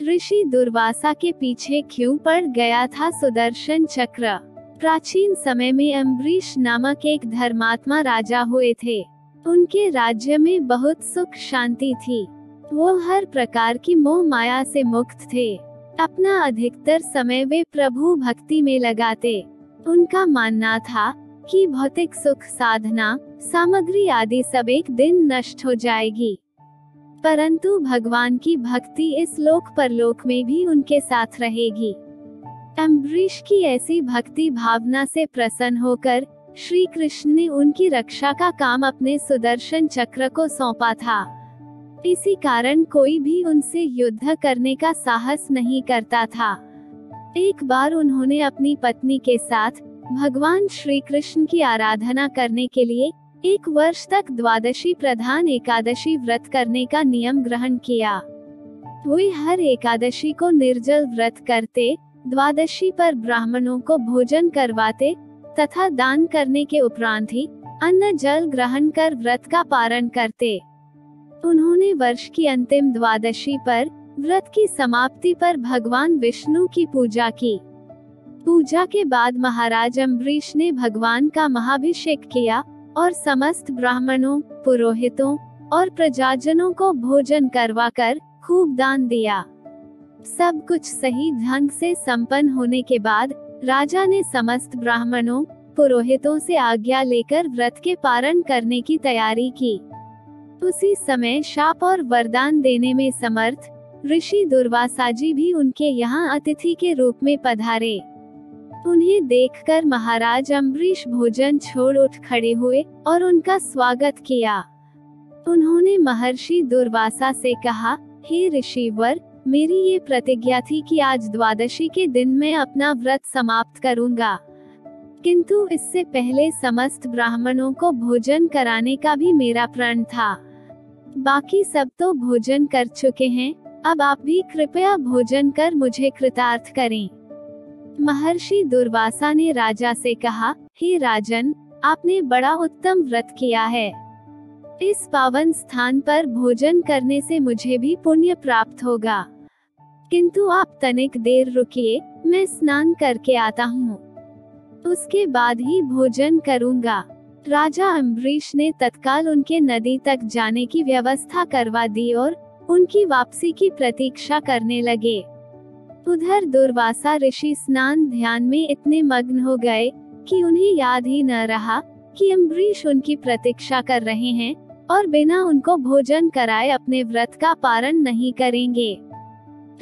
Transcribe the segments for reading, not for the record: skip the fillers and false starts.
ऋषि दुर्वासा के पीछे क्यों पड़ गया था सुदर्शन चक्र? प्राचीन समय में अम्बरीश नामक एक धर्मात्मा राजा हुए थे। उनके राज्य में बहुत सुख शांति थी। वो हर प्रकार की मोह माया से मुक्त थे। अपना अधिकतर समय वे प्रभु भक्ति में लगाते। उनका मानना था कि भौतिक सुख साधना सामग्री आदि सब एक दिन नष्ट हो जाएगी, परंतु भगवान की भक्ति इस लोक परलोक में भी उनके साथ रहेगी। अम्बरीश की ऐसी भक्ति भावना से प्रसन्न होकर श्री कृष्ण ने उनकी रक्षा का काम अपने सुदर्शन चक्र को सौंपा था। इसी कारण कोई भी उनसे युद्ध करने का साहस नहीं करता था। एक बार उन्होंने अपनी पत्नी के साथ भगवान श्री कृष्ण की आराधना करने के लिए 1 वर्ष तक द्वादशी प्रधान एकादशी व्रत करने का नियम ग्रहण किया। वे हर एकादशी को निर्जल व्रत करते, द्वादशी पर ब्राह्मणों को भोजन करवाते तथा दान करने के उपरांत ही अन्न जल ग्रहण कर व्रत का पारण करते। उन्होंने वर्ष की अंतिम द्वादशी पर व्रत की समाप्ति पर भगवान विष्णु की पूजा की। पूजा के बाद महाराज अम्बरीश ने भगवान का महाभिषेक किया और समस्त ब्राह्मणों, पुरोहितों और प्रजाजनों को भोजन करवाकर खूब दान दिया। सब कुछ सही ढंग से संपन्न होने के बाद राजा ने समस्त ब्राह्मणों, पुरोहितों से आज्ञा लेकर व्रत के पारण करने की तैयारी की। उसी समय शाप और वरदान देने में समर्थ ऋषि दुर्वासा जी भी उनके यहाँ अतिथि के रूप में पधारे। उन्हें देखकर महाराज अम्बरीश भोजन छोड़ उठ खड़े हुए और उनका स्वागत किया। उन्होंने महर्षि दुर्वासा से कहा, हे ऋषिवर, मेरी ये प्रतिज्ञा थी कि आज द्वादशी के दिन मैं अपना व्रत समाप्त करूंगा, किंतु इससे पहले समस्त ब्राह्मणों को भोजन कराने का भी मेरा प्रण था। बाकी सब तो भोजन कर चुके हैं, अब आप भी कृपया भोजन कर मुझे कृतार्थ करें। महर्षि दुर्वासा ने राजा से कहा, हे राजन, आपने बड़ा उत्तम व्रत किया है। इस पावन स्थान पर भोजन करने से मुझे भी पुण्य प्राप्त होगा, किंतु आप तनिक देर रुकिए, मैं स्नान करके आता हूँ, उसके बाद ही भोजन करूँगा। राजा अम्बरीश ने तत्काल उनके नदी तक जाने की व्यवस्था करवा दी और उनकी वापसी की प्रतीक्षा करने लगे। उधर दुर्वासा ऋषि स्नान ध्यान में इतने मग्न हो गए कि उन्हें याद ही न रहा कि अम्बरीश उनकी प्रतीक्षा कर रहे हैं और बिना उनको भोजन कराए अपने व्रत का पारण नहीं करेंगे।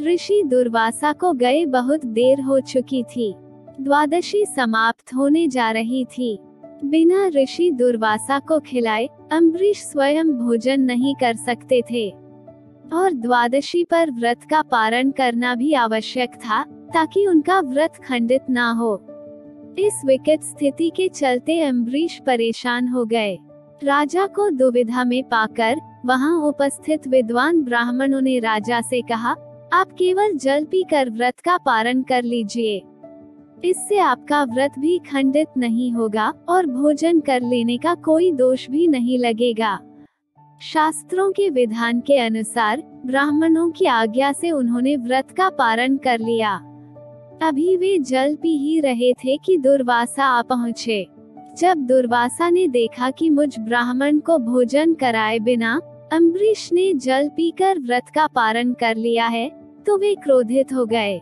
ऋषि दुर्वासा को गए बहुत देर हो चुकी थी। द्वादशी समाप्त होने जा रही थी। बिना ऋषि दुर्वासा को खिलाए अम्बरीश स्वयं भोजन नहीं कर सकते थे और द्वादशी पर व्रत का पारण करना भी आवश्यक था ताकि उनका व्रत खंडित ना हो। इस विकट स्थिति के चलते अम्बरीश परेशान हो गए। राजा को दुविधा में पाकर वहां उपस्थित विद्वान ब्राह्मणों ने राजा से कहा, आप केवल जल पीकर व्रत का पारण कर लीजिए, इससे आपका व्रत भी खंडित नहीं होगा और भोजन कर लेने का कोई दोष भी नहीं लगेगा। शास्त्रों के विधान के अनुसार ब्राह्मणों की आज्ञा से उन्होंने व्रत का पारण कर लिया। अभी वे जल पी ही रहे थे कि दुर्वासा आ पहुँचे। जब दुर्वासा ने देखा कि मुझ ब्राह्मण को भोजन कराए बिना अम्बरीश ने जल पीकर व्रत का पारण कर लिया है, तो वे क्रोधित हो गए।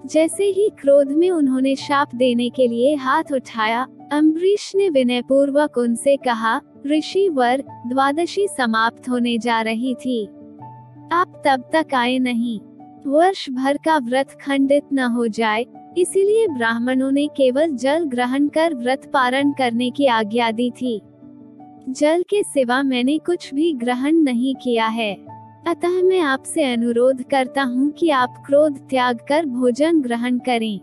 जैसे ही क्रोध में उन्होंने शाप देने के लिए हाथ उठाया, अम्बरीश ने विनयपूर्वक उनसे कहा, ऋषिवर, द्वादशी समाप्त होने जा रही थी, आप तब तक आए नहीं। वर्ष भर का व्रत खंडित न हो जाए, इसीलिए ब्राह्मणों ने केवल जल ग्रहण कर व्रत पारण करने की आज्ञा दी थी। जल के सिवा मैंने कुछ भी ग्रहण नहीं किया है, अतः मैं आपसे अनुरोध करता हूँ कि आप क्रोध त्याग कर भोजन ग्रहण करें।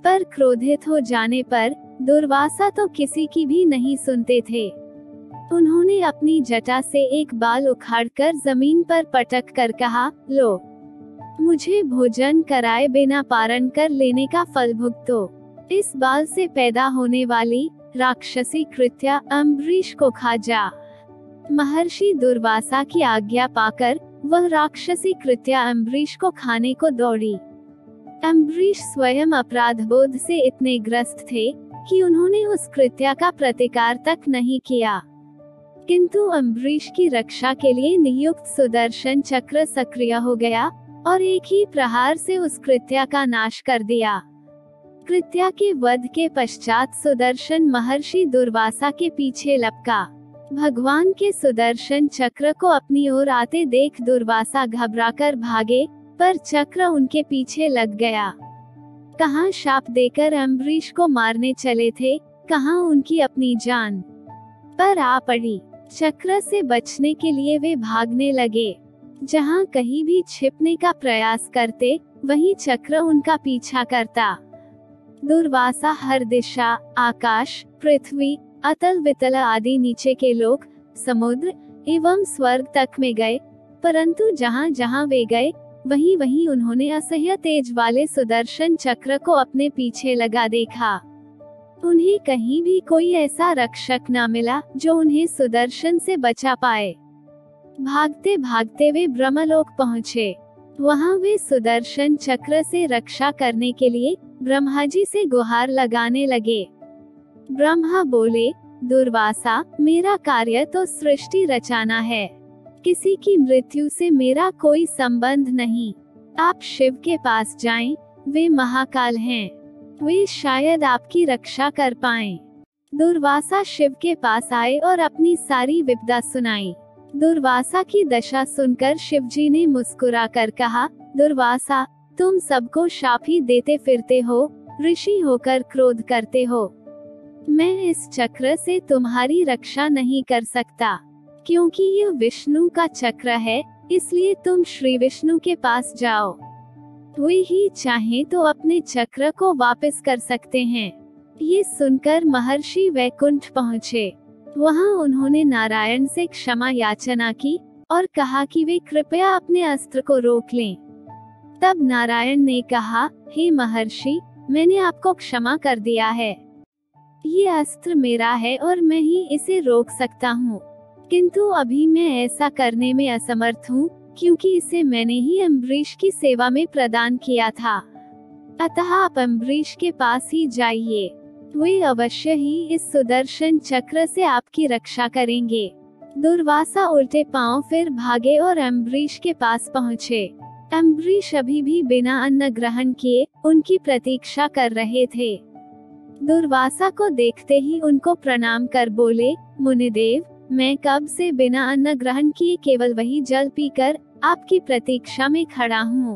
पर क्रोधित हो जाने पर दुर्वासा तो किसी की भी नहीं सुनते थे। उन्होंने अपनी जटा से एक बाल उखाड़कर जमीन पर पटक कर कहा, लो, मुझे भोजन कराए बिना पारण कर लेने का फल भुगतो। इस बाल से पैदा होने वाली राक्षसी कृत्या अम्बरीश को खा जा। महर्षि दुर्वासा की आज्ञा पाकर वह राक्षसी कृत्या अम्बरीश को खाने को दौड़ी। अम्बरीश स्वयं अपराधबोध से इतने ग्रस्त थे कि उन्होंने उस कृत्या का प्रतिकार तक नहीं किया, किंतु अम्बरीश की रक्षा के लिए नियुक्त सुदर्शन चक्र सक्रिय हो गया और एक ही प्रहार से उस कृत्या का नाश कर दिया। कृत्या के वध के पश्चात सुदर्शन महर्षि दुर्वासा के पीछे लपका। भगवान के सुदर्शन चक्र को अपनी ओर आते देख दुर्वासा घबराकर भागे, पर चक्र उनके पीछे लग गया। कहाँ शाप देकर अम्बरीश को मारने चले थे, कहाँ उनकी अपनी जान पर आ पड़ी। चक्र से बचने के लिए वे भागने लगे। जहाँ कहीं भी छिपने का प्रयास करते, वहीं चक्र उनका पीछा करता। दुर्वासा हर दिशा, आकाश, पृथ्वी, अतल वितल आदि नीचे के लोक, समुद्र एवं स्वर्ग तक में गए, परंतु जहाँ जहाँ वे गए, वहीं वहीं उन्होंने असह्य तेज वाले सुदर्शन चक्र को अपने पीछे लगा देखा। उन्हें कहीं भी कोई ऐसा रक्षक न मिला जो उन्हें सुदर्शन से बचा पाए। भागते भागते वे ब्रह्मलोक पहुँचे। वहाँ वे सुदर्शन चक्र से रक्षा करने के लिए ब्रह्मा जी से गुहार लगाने लगे। ब्रह्मा बोले, दुर्वासा, मेरा कार्य तो सृष्टि रचाना है, किसी की मृत्यु से मेरा कोई संबंध नहीं। आप शिव के पास जाएं, वे महाकाल हैं, वे शायद आपकी रक्षा कर पाएं। दुर्वासा शिव के पास आए और अपनी सारी विपदा सुनाई। दुर्वासा की दशा सुनकर शिवजी ने मुस्कुराकर कहा, दुर्वासा, तुम सबको शाप ही देते फिरते हो, ऋषि होकर क्रोध करते हो। मैं इस चक्र से तुम्हारी रक्षा नहीं कर सकता, क्योंकि यह विष्णु का चक्र है, इसलिए तुम श्री विष्णु के पास जाओ। वे ही चाहें तो अपने चक्र को वापस कर सकते हैं। ये सुनकर महर्षि वैकुंठ पहुँचे। वहाँ उन्होंने नारायण से क्षमा याचना की और कहा कि वे कृपया अपने अस्त्र को रोक लें। तब नारायण ने कहा, हे महर्षि, मैंने आपको क्षमा कर दिया है। ये अस्त्र मेरा है और मैं ही इसे रोक सकता हूँ, किंतु अभी मैं ऐसा करने में असमर्थ हूँ, क्योंकि इसे मैंने ही अम्बरीश की सेवा में प्रदान किया था। अतः आप अम्बरीश के पास ही जाइए, वे अवश्य ही इस सुदर्शन चक्र से आपकी रक्षा करेंगे। दुर्वासा उल्टे पांव फिर भागे और अम्बरीश के पास पहुँचे। अम्बरीश अभी भी बिना अन्न ग्रहण किए उनकी प्रतीक्षा कर रहे थे। दुर्वासा को देखते ही उनको प्रणाम कर बोले, मुनिदेव, मैं कब से बिना अन्न ग्रहण किए केवल वही जल पीकर आपकी प्रतीक्षा में खड़ा हूँ।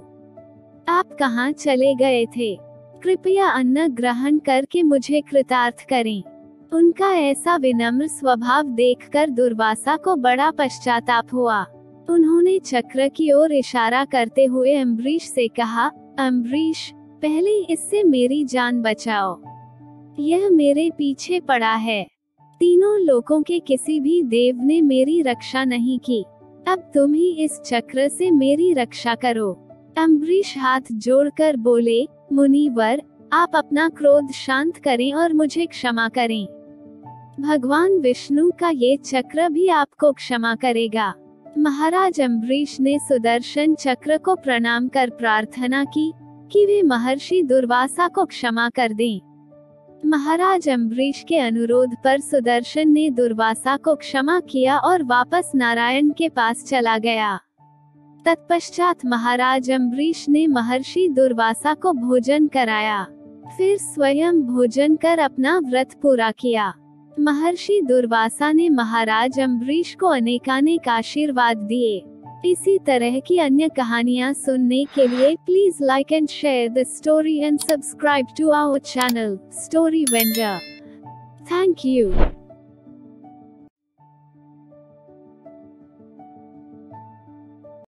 आप कहाँ चले गए थे? कृपया अन्न ग्रहण करके मुझे कृतार्थ करें। उनका ऐसा विनम्र स्वभाव देखकर दुर्वासा को बड़ा पश्चाताप हुआ। उन्होंने चक्र की ओर इशारा करते हुए अम्बरीश से कहा, अम्बरीश, पहले इससे मेरी जान बचाओ, यह मेरे पीछे पड़ा है। तीनों लोकों के किसी भी देव ने मेरी रक्षा नहीं की, अब तुम ही इस चक्र से मेरी रक्षा करो। अम्बरीश हाथ जोड़कर बोले, मुनिवर, आप अपना क्रोध शांत करें और मुझे क्षमा करें। भगवान विष्णु का ये चक्र भी आपको क्षमा करेगा। महाराज अम्बरीश ने सुदर्शन चक्र को प्रणाम कर प्रार्थना की कि वे महर्षि दुर्वासा को क्षमा कर दें। महाराज अम्बरीश के अनुरोध पर सुदर्शन ने दुर्वासा को क्षमा किया और वापस नारायण के पास चला गया। तत्पश्चात महाराज अम्बरीश ने महर्षि दुर्वासा को भोजन कराया, फिर स्वयं भोजन कर अपना व्रत पूरा किया। महर्षि दुर्वासा ने महाराज अम्बरीश को अनेकानेक आशीर्वाद दिए। इसी तरह की अन्य कहानियाँ सुनने के लिए please like and share the story and subscribe to our channel story vendor. Thank you.